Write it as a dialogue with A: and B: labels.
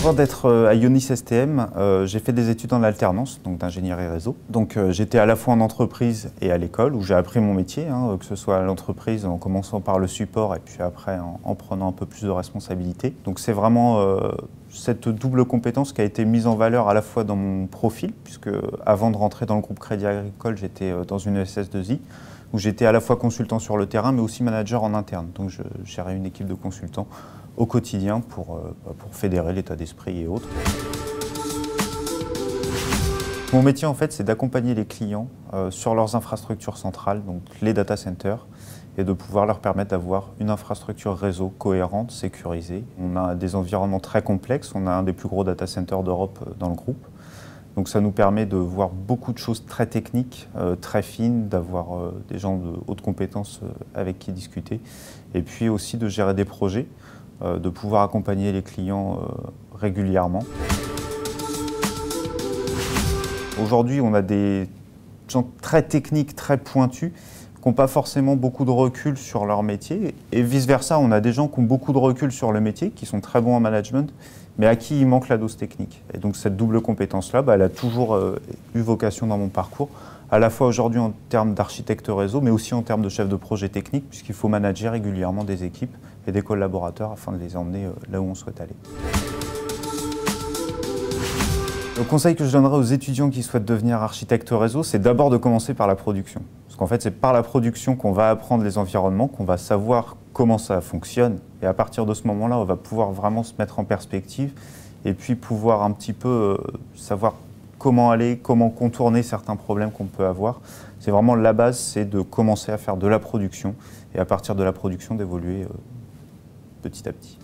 A: Avant d'être à Ionis STM, j'ai fait des études en alternance, donc d'ingénierie réseau. Donc j'étais à la fois en entreprise et à l'école, où j'ai appris mon métier, que ce soit à l'entreprise en commençant par le support et puis après en prenant un peu plus de responsabilité. Donc c'est vraiment cette double compétence qui a été mise en valeur à la fois dans mon profil, puisque avant de rentrer dans le groupe Crédit Agricole, j'étais dans une SS2I, où j'étais à la fois consultant sur le terrain, mais aussi manager en interne. Donc je gérais une équipe de consultants au quotidien pour fédérer l'état d'esprit et autres. Mon métier, en fait, c'est d'accompagner les clients sur leurs infrastructures centrales, donc les data centers, et de pouvoir leur permettre d'avoir une infrastructure réseau cohérente, sécurisée. On a des environnements très complexes, on a un des plus gros data centers d'Europe dans le groupe. Donc ça nous permet de voir beaucoup de choses très techniques, très fines, d'avoir des gens de haute compétence avec qui discuter, et puis aussi de gérer des projets, de pouvoir accompagner les clients régulièrement. Aujourd'hui, on a des gens très techniques, très pointus, qui n'ont pas forcément beaucoup de recul sur leur métier. Et vice-versa, on a des gens qui ont beaucoup de recul sur le métier, qui sont très bons en management, mais à qui il manque la dose technique. Et donc cette double compétence-là, elle a toujours eu vocation dans mon parcours, à la fois aujourd'hui en termes d'architecte réseau, mais aussi en termes de chef de projet technique, puisqu'il faut manager régulièrement des équipes et des collaborateurs afin de les emmener là où on souhaite aller. Le conseil que je donnerais aux étudiants qui souhaitent devenir architecte réseau, c'est d'abord de commencer par la production. Parce qu'en fait, c'est par la production qu'on va apprendre les environnements, qu'on va savoir comment ça fonctionne. Et à partir de ce moment-là, on va pouvoir vraiment se mettre en perspective et puis pouvoir un petit peu savoir comment aller, comment contourner certains problèmes qu'on peut avoir. C'est vraiment la base, c'est de commencer à faire de la production et à partir de la production d'évoluer petit à petit.